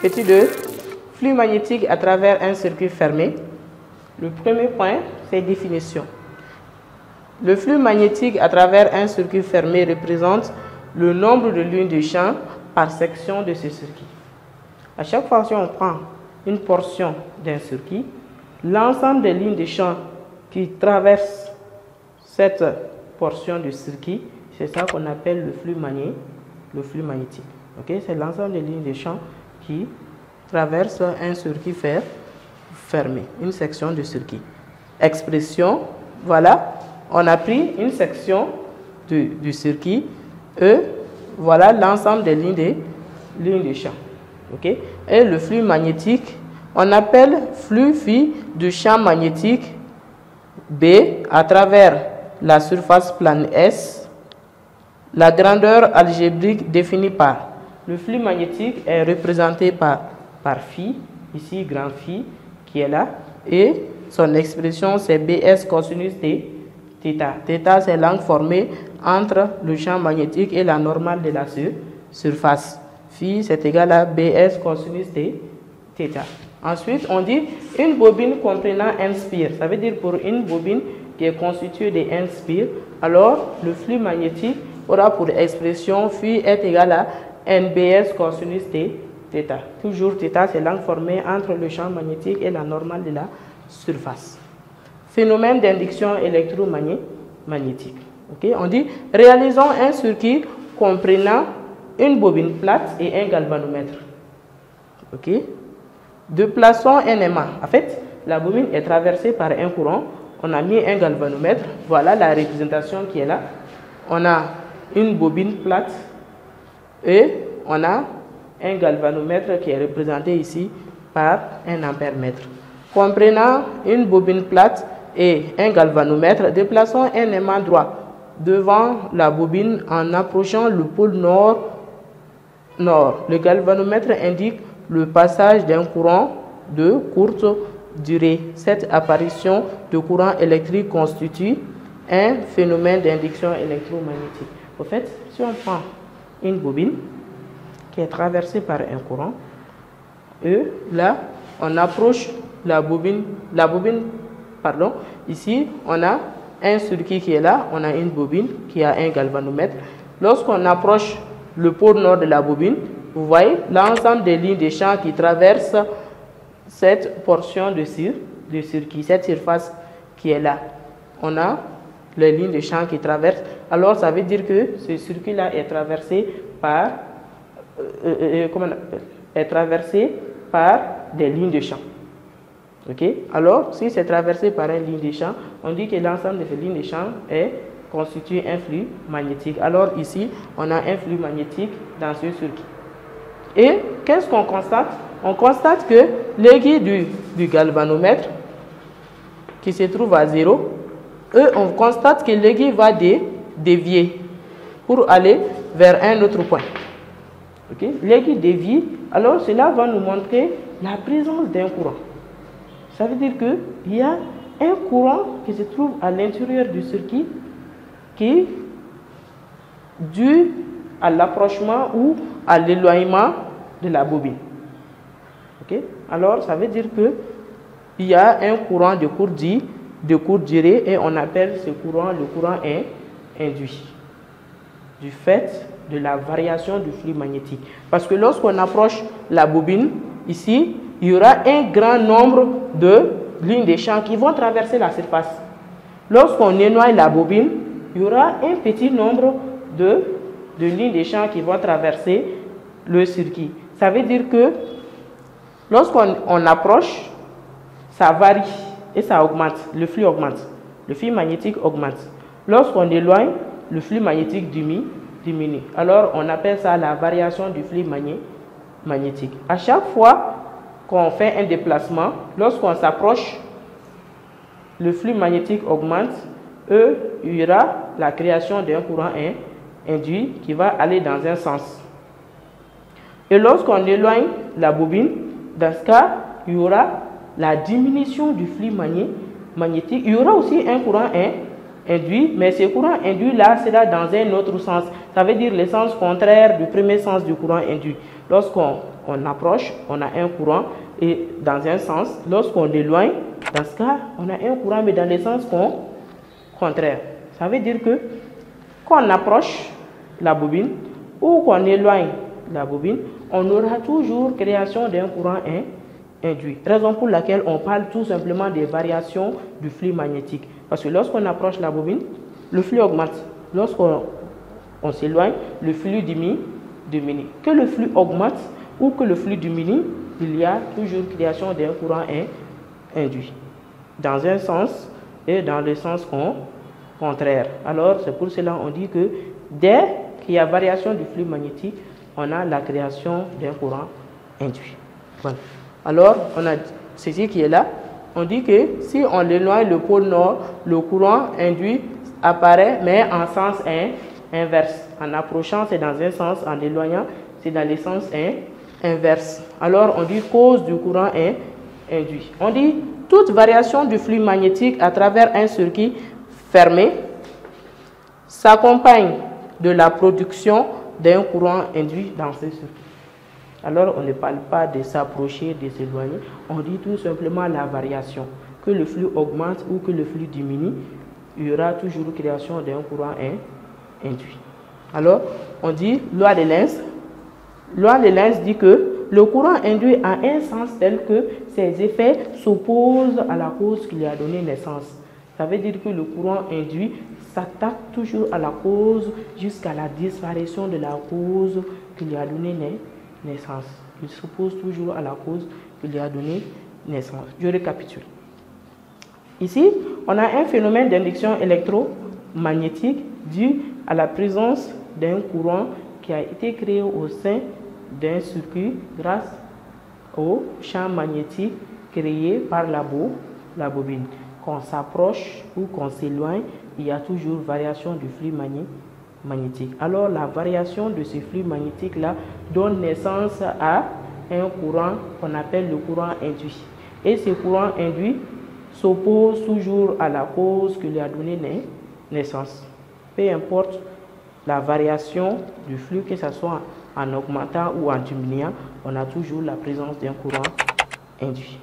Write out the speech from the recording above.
Étude de flux magnétique à travers un circuit fermé. Le premier point, c'est définition. Le flux magnétique à travers un circuit fermé représente le nombre de lignes de champ par section de ce circuit. À chaque fois que on prend une portion d'un circuit, l'ensemble des lignes de champ qui traversent cette portion du circuit, c'est ça qu'on appelle le flux magnétique. Okay? C'est l'ensemble des lignes de champ qui traversent un circuit fermé, une section de circuit. Expression, voilà, on a pris une section du circuit, E, voilà l'ensemble des lignes de champ. Okay? Et le flux magnétique, on appelle flux phi du champ magnétique B à travers la surface plane S, la grandeur algébrique définie par. Le flux magnétique est représenté par phi, ici grand phi qui est là, et son expression c'est BS cosinus θ. Θ c'est l'angle formé entre le champ magnétique et la normale de la surface. Phi c'est égal à BS cosinus θ. Ensuite, on dit une bobine comprenant n spires. Ça veut dire pour une bobine qui est constituée de n spires, alors le flux magnétique aura pour expression phi est égal à nbs cosinus θ. Toujours θ, c'est l'angle formé entre le champ magnétique et la normale de la surface. Phénomène d'induction électromagnétique. Okay? On dit réalisons un circuit comprenant une bobine plate et un galvanomètre. Okay? Déplaçons un aimant. En fait, la bobine est traversée par un courant. On a mis un galvanomètre. Voilà la représentation qui est là. On a une bobine plate et on a un galvanomètre qui est représenté ici par un ampère-mètre. Comprenant une bobine plate et un galvanomètre, déplaçons un aimant droit devant la bobine en approchant le pôle nord. Le galvanomètre indique le passage d'un courant de courte durée. Cette apparition de courant électrique constitue un phénomène d'induction électromagnétique. En fait, si on prend une bobine qui est traversée par un courant, et là, on approche la bobine, ici, on a un circuit qui est là, on a une bobine qui a un galvanomètre. Lorsqu'on approche le pôle nord de la bobine, vous voyez l'ensemble des lignes de champ qui traversent cette portion de circuit, cette surface qui est là. On a les lignes de champ qui traversent. Alors, ça veut dire que ce circuit-là est traversé par, des lignes de champ. Okay? Alors, si c'est traversé par une ligne de champ, on dit que l'ensemble de ces lignes de champ constitue un flux magnétique. Alors, ici, on a un flux magnétique dans ce circuit. Et qu'est-ce qu'on constate? On constate que l'aiguille du galvanomètre qui se trouve à 0, on constate que l'aiguille va dévier pour aller vers un autre point. Okay? L'aiguille dévie, alors cela va nous montrer la présence d'un courant. Ça veut dire qu'il y a un courant qui se trouve à l'intérieur du circuit qui, dû à l'approchement ou à l'éloignement de la bobine. Okay? Alors, ça veut dire qu'il y a un courant de courte durée et on appelle ce courant le courant induit du fait de la variation du flux magnétique. Parce que lorsqu'on approche la bobine, ici, il y aura un grand nombre de lignes de champ qui vont traverser la surface. Lorsqu'on éloigne la bobine, il y aura un petit nombre de lignes de champ qui vont traverser le circuit. Ça veut dire que lorsqu'on approche, ça varie et ça augmente, le flux magnétique augmente. Lorsqu'on éloigne, le flux magnétique diminue. Alors, on appelle ça la variation du flux magnétique. À chaque fois qu'on fait un déplacement, lorsqu'on s'approche, le flux magnétique augmente et il y aura la création d'un courant induit qui va aller dans un sens. Et lorsqu'on éloigne la bobine, dans ce cas, il y aura la diminution du flux magnétique. Il y aura aussi un courant induit, mais ce courant induit là sera dans un autre sens. Ça veut dire le sens contraire du premier sens du courant induit. Lorsqu'on approche, on a un courant et dans un sens. Lorsqu'on l'éloigne, dans ce cas, on a un courant mais dans le sens contraire. Ça veut dire que quand on approche la bobine ou qu'on éloigne la bobine, on aura toujours création d'un courant induit. Raison pour laquelle on parle tout simplement des variations du flux magnétique. Parce que lorsqu'on approche la bobine, le flux augmente. Lorsqu'on s'éloigne, le flux diminue. Que le flux augmente ou que le flux diminue, il y a toujours création d'un courant induit. Dans un sens et dans le sens contraire. Alors, c'est pour cela qu'on dit que dès qu'il y a variation du flux magnétique, on a la création d'un courant induit. Voilà. Alors, on a ceci qui est là. On dit que si on éloigne le pôle nord, le courant induit apparaît, mais en sens inverse. En approchant, c'est dans un sens, en éloignant, c'est dans le sens inverse. Alors, on dit cause du courant induit. On dit toute variation du flux magnétique à travers un circuit fermé s'accompagne de la production d'un courant induit dans ce circuit. Alors, on ne parle pas de s'approcher, de s'éloigner. On dit tout simplement la variation. Que le flux augmente ou que le flux diminue, il y aura toujours création d'un courant induit. Alors, on dit loi de Lenz. Loi de Lenz dit que le courant induit a un sens tel que ses effets s'opposent à la cause qui lui a donné naissance. Ça veut dire que le courant induit s'attaque toujours à la cause jusqu'à la disparition de la cause qui lui a donné naissance. Il s'oppose toujours à la cause qui lui a donné naissance. Je récapitule. Ici, on a un phénomène d'induction électromagnétique dû à la présence d'un courant qui a été créé au sein d'un circuit grâce au champ magnétique créé par la bobine. Qu'on s'approche ou qu'on s'éloigne, il y a toujours variation du flux magnétique. Alors la variation de ce flux magnétique-là donne naissance à un courant qu'on appelle le courant induit. Et ce courant induit s'oppose toujours à la cause qui lui a donné naissance. Peu importe la variation du flux, que ce soit en augmentant ou en diminuant, on a toujours la présence d'un courant induit.